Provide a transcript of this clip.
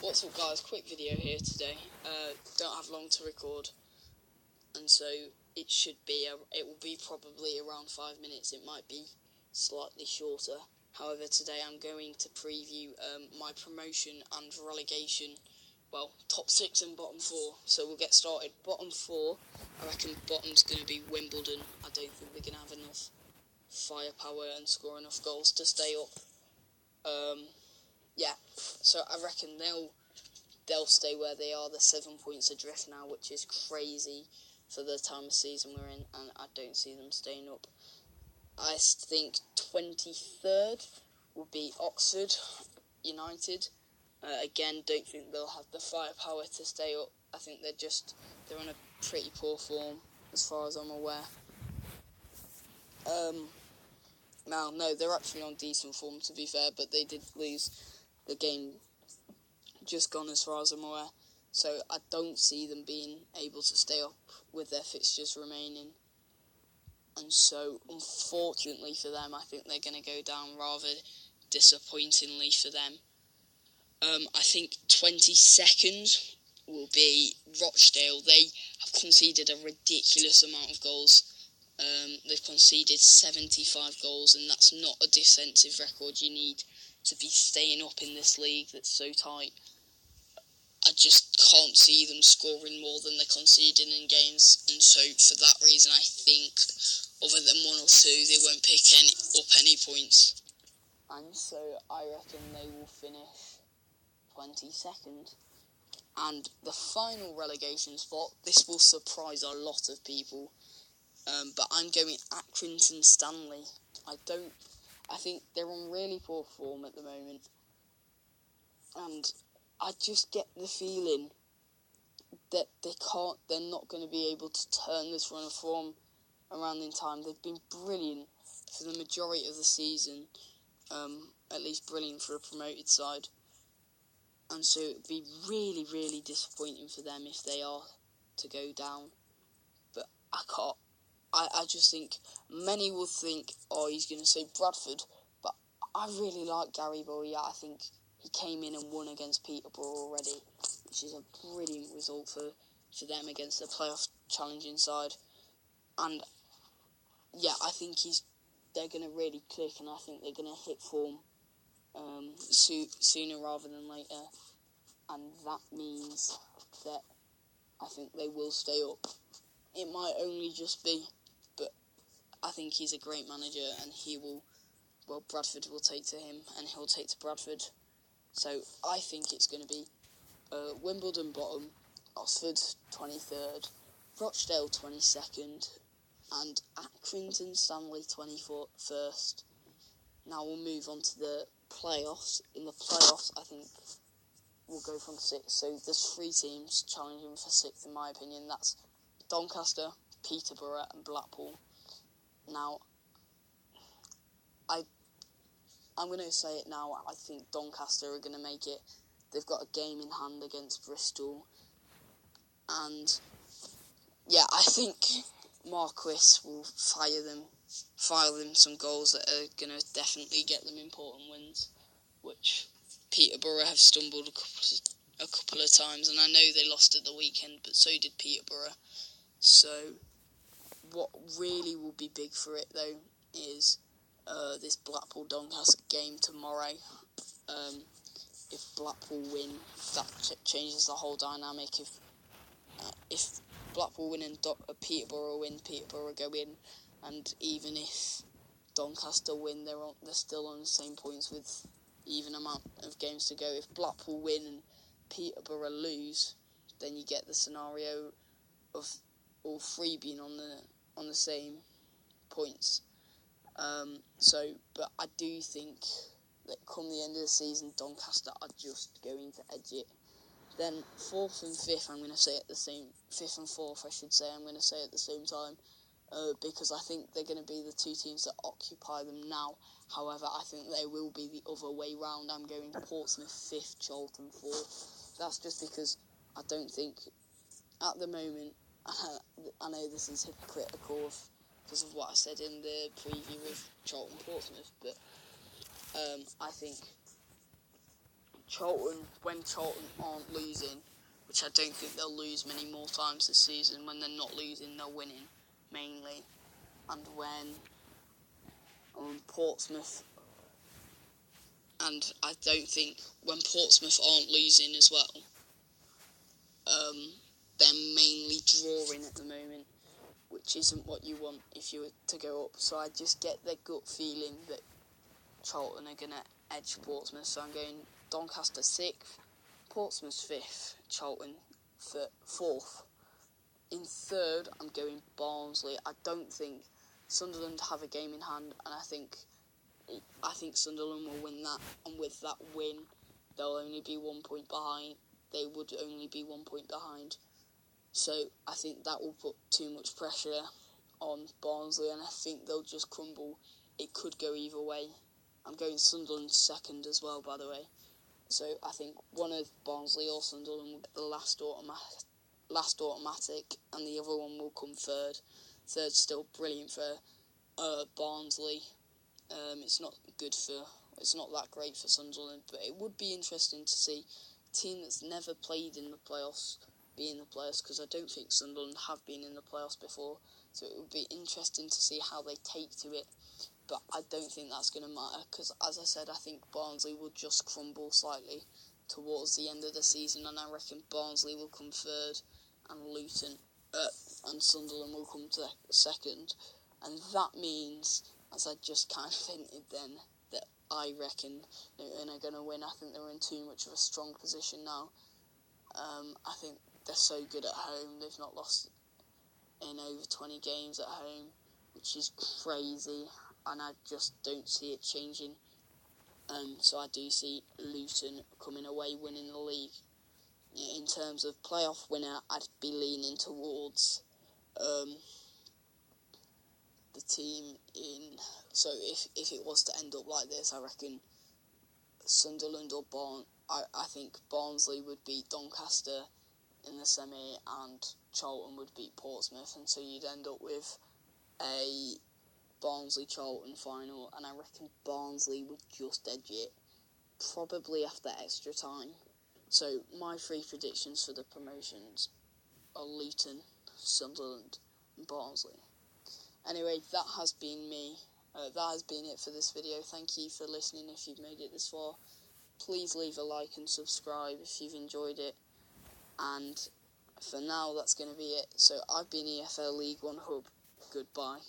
What's up guys, quick video here today. Don't have long to record, and so it will be probably around 5 minutes. It might be slightly shorter. However, today I'm going to preview my promotion and relegation, well, top 6 and bottom 4. So we'll get started. Bottom 4, I reckon bottom's going to be Wimbledon. I don't think they're going to have enough firepower and score enough goals to stay up. Yeah, so I reckon they'll stay where they are. They're 7 points adrift now, which is crazy for the time of season we're in, and I don't see them staying up. I think 23rd will be Oxford United. Again, don't think they'll have the firepower to stay up. I think they're on a pretty poor form as far as I'm aware. No, they're actually on decent form to be fair, but they did lose the game just gone as far as I'm aware. So I don't see them being able to stay up with their fixtures remaining. And so, unfortunately for them, I think they're going to go down rather disappointingly for them. I think 22nd will be Rochdale. They have conceded a ridiculous amount of goals. They've conceded 75 goals, and that's not a defensive record you need to be staying up in this league that's so tight. I just can't see them scoring more than they're conceding in games, and so for that reason I think, other than 1 or 2, they won't pick up any points. And so I reckon they will finish 22nd. And the final relegation spot, this will surprise a lot of people, but I'm going Accrington Stanley. I think they're on really poor form at the moment, and I just get the feeling that they're not going to be able to turn this run of form around in time. They've been brilliant for the majority of the season, at least brilliant for a promoted side, and so it would be really, really disappointing for them if they are to go down. But I just think many will think, he's going to say Bradford, but I really like Gary Bowie. I think he came in and won against Peterborough already, which is a brilliant result for them against the playoff challenging side. And yeah, I think they're going to really click, and I think they're going to hit form sooner rather than later. And that means that I think they will stay up. It might only just be, but I think he's a great manager, and Bradford will take to him, and he'll take to Bradford. So I think it's going to be Wimbledon bottom, Oxford 23rd, Rochdale 22nd, and Accrington Stanley 21st. Now we'll move on to the playoffs. In the playoffs, I think we'll go from 6. So there's 3 teams challenging for 6th in my opinion. That's Doncaster, Peterborough and Blackpool. Now, I'm going to say it now, I think Doncaster are going to make it. They've got a game in hand against Bristol. And, yeah, I think Marquis will fire them some goals that are going to definitely get them important wins, which Peterborough have stumbled a couple of times, and I know they lost at the weekend, but so did Peterborough. So, what really will be big for it, though, is this Blackpool-Doncaster game tomorrow. If Blackpool win, that changes the whole dynamic. If Blackpool win and Peterborough win, Peterborough go in, and even if Doncaster win, they're still on the same points with even amount of games to go. If Blackpool win and Peterborough lose, then you get the scenario of all 3 being on the same points. But I do think that come the end of the season, Doncaster are just going to edge it. Then 4th and 5th, I'm going to say at the same 5th and 4th, I should say, I'm going to say at the same time, because I think they're going to be the 2 teams that occupy them now. However, I think they will be the other way round. I'm going Portsmouth 5th, Charlton 4th. That's just because I don't think at the moment. I know this is hypocritical because of what I said in the preview with Charlton Portsmouth, but I think when Charlton aren't losing, which I don't think they'll lose many more times this season, when they're not losing, they're winning, mainly. And when Portsmouth, and I don't think when Portsmouth aren't losing as well, they're mainly drawing at the moment, which isn't what you want if you were to go up. So I just get the gut feeling that Charlton are going to edge Portsmouth. So I'm going Doncaster 6th, Portsmouth 5th, Charlton 4th. In 3rd, I'm going Barnsley. I don't think Sunderland have a game in hand, and I think Sunderland will win that. And with that win, they'll only be 1 point behind. They would only be 1 point behind. So I think that will put too much pressure on Barnsley, and I think they'll just crumble. It could go either way. I'm going Sunderland 2nd as well, by the way. So I think one of Barnsley or Sunderland will get the last automatic, and the other one will come 3rd. 3rd's still brilliant for Barnsley. It's not that great for Sunderland, but it would be interesting to see a team that's never played in the playoffs be in the playoffs, because I don't think Sunderland have been in the playoffs before, so it would be interesting to see how they take to it. But I don't think that's going to matter, because as I said, I think Barnsley will just crumble slightly towards the end of the season, and I reckon Barnsley will come 3rd, and Sunderland will come to 2nd, and that means, as I just kind of hinted then, that I reckon Luton are going to win. I think they're in too much of a strong position now. I think they're so good at home. They've not lost in over 20 games at home, which is crazy, and I just don't see it changing. So I do see Luton coming away winning the league. In terms of playoff winner, I'd be leaning towards the team in... So if it was to end up like this, I reckon Sunderland or I think Barnsley would beat Doncaster in the semi, and Charlton would beat Portsmouth, and so you'd end up with a Barnsley-Charlton final, and I reckon Barnsley would just edge it, probably after extra time. So my 3 predictions for the promotions are Luton, Sunderland, and Barnsley. Anyway, that has been me. That has been it for this video. Thank you for listening if you've made it this far. Please leave a like and subscribe if you've enjoyed it. And for now, that's going to be it. So I've been EFL League One Hub. Goodbye.